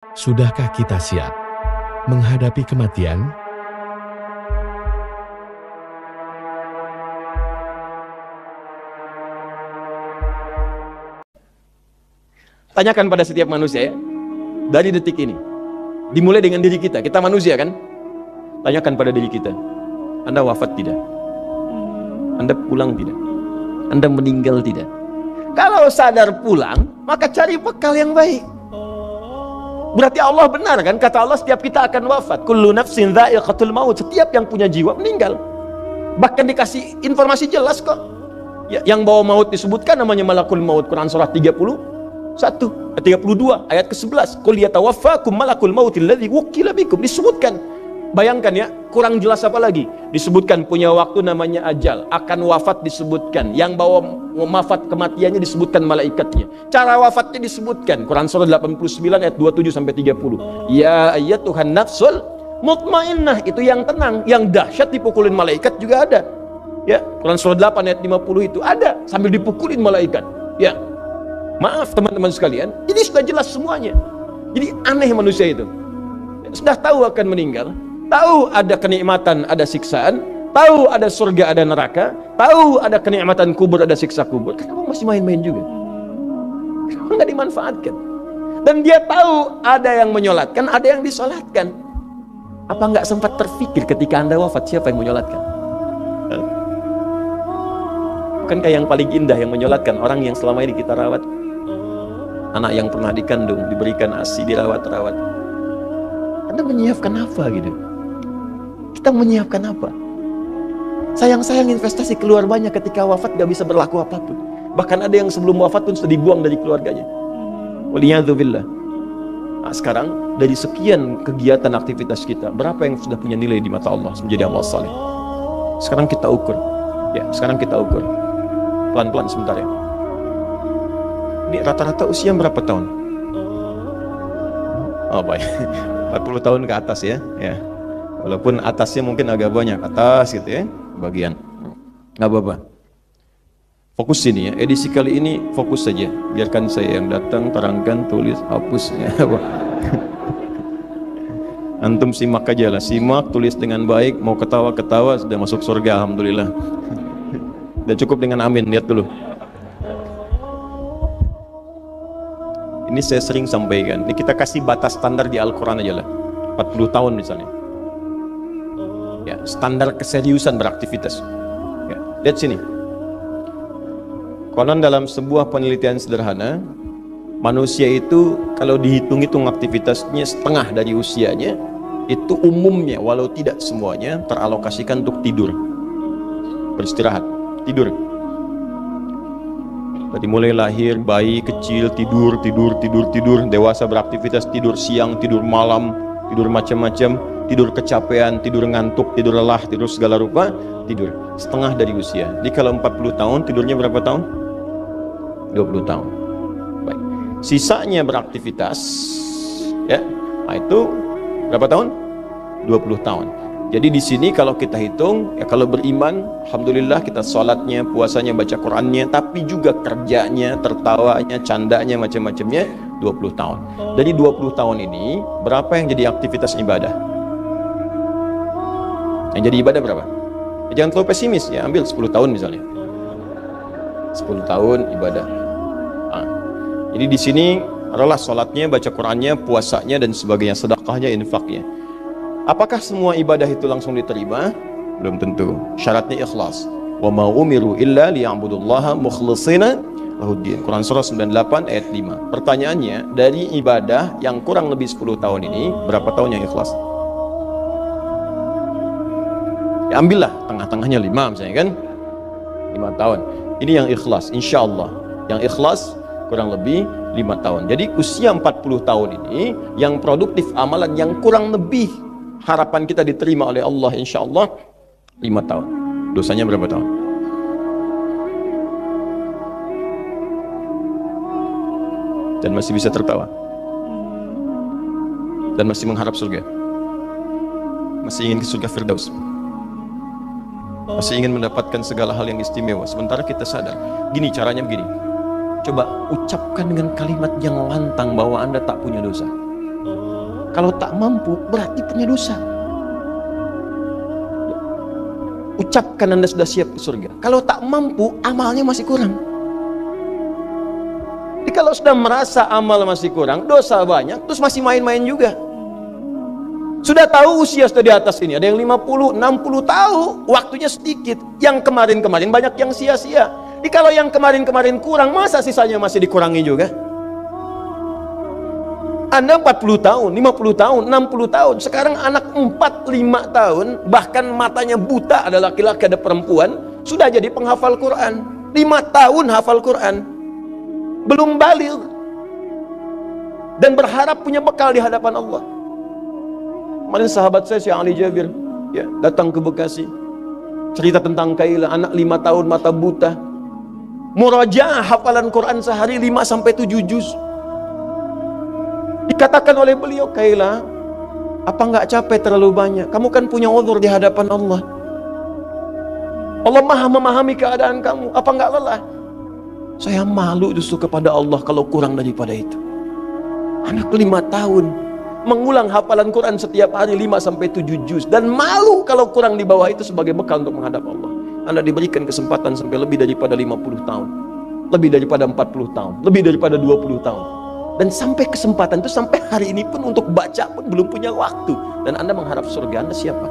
Sudahkah kita siap menghadapi kematian? Tanyakan pada setiap manusia ya, dari detik ini. Dimulai dengan diri kita, kita manusia kan? Tanyakan pada diri kita, Anda wafat tidak? Anda pulang tidak? Anda meninggal tidak? Kalau sadar pulang, maka cari bekal yang baik. Berarti Allah benar kan? Kata Allah, setiap kita akan wafat. Kullu nafsin dha'iqatul maut. Setiap yang punya jiwa meninggal. Bahkan dikasih informasi jelas kok. Ya, yang bawa maut disebutkan namanya malakul maut. Quran surah 32 ayat ke-11. Qul yatawaffakum malakul mautil ladzi wukila bikum. Disebutkan. Bayangkan ya, kurang jelas apa lagi? Disebutkan punya waktu namanya ajal, akan wafat disebutkan, yang bawa wafat kematiannya disebutkan malaikatnya, cara wafatnya disebutkan. Quran surah 89 ayat 27 sampai 30. Ya ayyatuhan nafsul mutmainnah, itu yang tenang, yang dahsyat dipukulin malaikat juga ada. Ya, Quran surah 8 ayat 50 itu ada sambil dipukulin malaikat. Ya. Maaf teman-teman sekalian, jadi sudah jelas semuanya. Jadi aneh manusia itu. Sudah tahu akan meninggal, tahu ada kenikmatan, ada siksaan, tahu ada surga, ada neraka, tahu ada kenikmatan kubur, ada siksa kubur. Kenapa masih main-main juga? Kenapa nggak dimanfaatkan? Dan dia tahu ada yang menyolatkan, ada yang disolatkan. Apa nggak sempat terfikir ketika Anda wafat, siapa yang menyolatkan? Bukankah yang paling indah yang menyolatkan orang yang selama ini kita rawat? Anak yang pernah dikandung, diberikan ASI, dirawat-rawat. Anda menyiapkan apa gitu? Kita menyiapkan apa? Sayang-sayang investasi keluar banyak, ketika wafat gak bisa berlaku apapun. Bahkan ada yang sebelum wafat pun sudah dibuang dari keluarganya. Waliyadzubillah. Nah, sekarang dari sekian kegiatan aktivitas kita, berapa yang sudah punya nilai di mata Allah menjadi amal saleh? Sekarang kita ukur. Ya, sekarang kita ukur. Pelan-pelan sebentar ya. Ini rata-rata usia berapa tahun? Oh baik, 40 tahun ke atas ya. Ya. Walaupun atasnya mungkin agak banyak, atas gitu ya, bagian. Nggak apa-apa. Fokus sini ya, edisi kali ini fokus saja. Biarkan saya yang datang, terangkan, tulis, hapus ya. Antum simak aja lah, simak, tulis dengan baik, mau ketawa-ketawa, sudah masuk surga, alhamdulillah. Udah cukup dengan amin, lihat dulu. Ini saya sering sampaikan, ini kita kasih batas standar di Al-Quran aja lah, 40 tahun misalnya. Ya, standar keseriusan beraktivitas. Ya, lihat sini. Konon dalam sebuah penelitian sederhana, manusia itu kalau dihitung-hitung aktivitasnya setengah dari usianya, itu umumnya, walau tidak semuanya, teralokasikan untuk tidur, beristirahat, tidur. Dari mulai lahir, bayi kecil, tidur, dewasa beraktivitas, tidur siang, tidur malam, tidur macam-macam, tidur kecapean, tidur ngantuk, tidur lelah, tidur segala rupa, tidur. Setengah dari usia. Jadi kalau 40 tahun, tidurnya berapa tahun? 20 tahun. Baik. Sisanya beraktivitas, ya. Nah itu berapa tahun? 20 tahun. Jadi di sini kalau kita hitung, ya kalau beriman, alhamdulillah kita sholatnya, puasanya, baca Qurannya, tapi juga kerjanya, tertawanya, candanya, macam-macamnya, 20 tahun. Dari 20 tahun ini, berapa yang jadi aktivitas ibadah? Yang jadi ibadah berapa? Ya, jangan terlalu pesimis ya, ambil 10 tahun misalnya. 10 tahun ibadah. Nah, jadi di sini adalah sholatnya, baca Qurannya, puasanya, dan sebagainya, sedekahnya, infaknya. Apakah semua ibadah itu langsung diterima? Belum tentu. Syaratnya ikhlas. Wa ma umiru illa liya'budullaha mukhlishina lahuddin. Quran surah 98 ayat 5. Pertanyaannya, dari ibadah yang kurang lebih 10 tahun ini, berapa tahun yang ikhlas? Ya ambillah tengah-tengahnya 5 misalnya kan. 5 tahun. Ini yang ikhlas, insya Allah. Yang ikhlas kurang lebih 5 tahun. Jadi usia 40 tahun ini, yang produktif amalan yang kurang lebih harapan kita diterima oleh Allah insya Allah 5 tahun. Dosanya berapa tahun? Dan masih bisa tertawa. Dan masih mengharap surga. Masih ingin ke surga Firdaus. Masih ingin mendapatkan segala hal yang istimewa. Sementara kita sadar, gini caranya begini. Coba ucapkan dengan kalimat yang lantang bahwa Anda tak punya dosa. Kalau tak mampu, berarti punya dosa. Ucapkan Anda sudah siap ke surga. Kalau tak mampu, amalnya masih kurang. Jadi kalau sudah merasa amal masih kurang, dosa banyak, terus masih main-main juga. Sudah tahu usia sudah di atas ini, ada yang 50, 60 tahu, waktunya sedikit. Yang kemarin-kemarin banyak yang sia-sia. Jadi kalau yang kemarin-kemarin kurang, masa sisanya masih dikurangi juga? Anda 40 tahun, 50 tahun, 60 tahun. Sekarang anak 4, 5 tahun, bahkan matanya buta, ada laki-laki, ada perempuan, sudah jadi penghafal Quran. 5 tahun hafal Quran. Belum baligh. Dan berharap punya bekal di hadapan Allah. Kemarin sahabat saya, Syekh Ali Jabir, ya, datang ke Bekasi. Cerita tentang Kaila, anak 5 tahun, mata buta. Murajaah hafalan Quran sehari 5-7 juz. Dikatakan oleh beliau, Kaila, apa nggak capek terlalu banyak? Kamu kan punya uzur di hadapan Allah. Allah maha memahami keadaan kamu. Apa nggak lelah? Saya malu justru kepada Allah kalau kurang daripada itu. Anak 5 tahun mengulang hafalan Quran setiap hari 5-7 juz, dan malu kalau kurang di bawah itu sebagai bekal untuk menghadap Allah. Anda diberikan kesempatan sampai lebih daripada 50 tahun, lebih daripada 40 tahun, lebih daripada 20 tahun. Dan sampai kesempatan itu, sampai hari ini pun untuk baca pun belum punya waktu. Dan Anda mengharap surga, Anda siapa?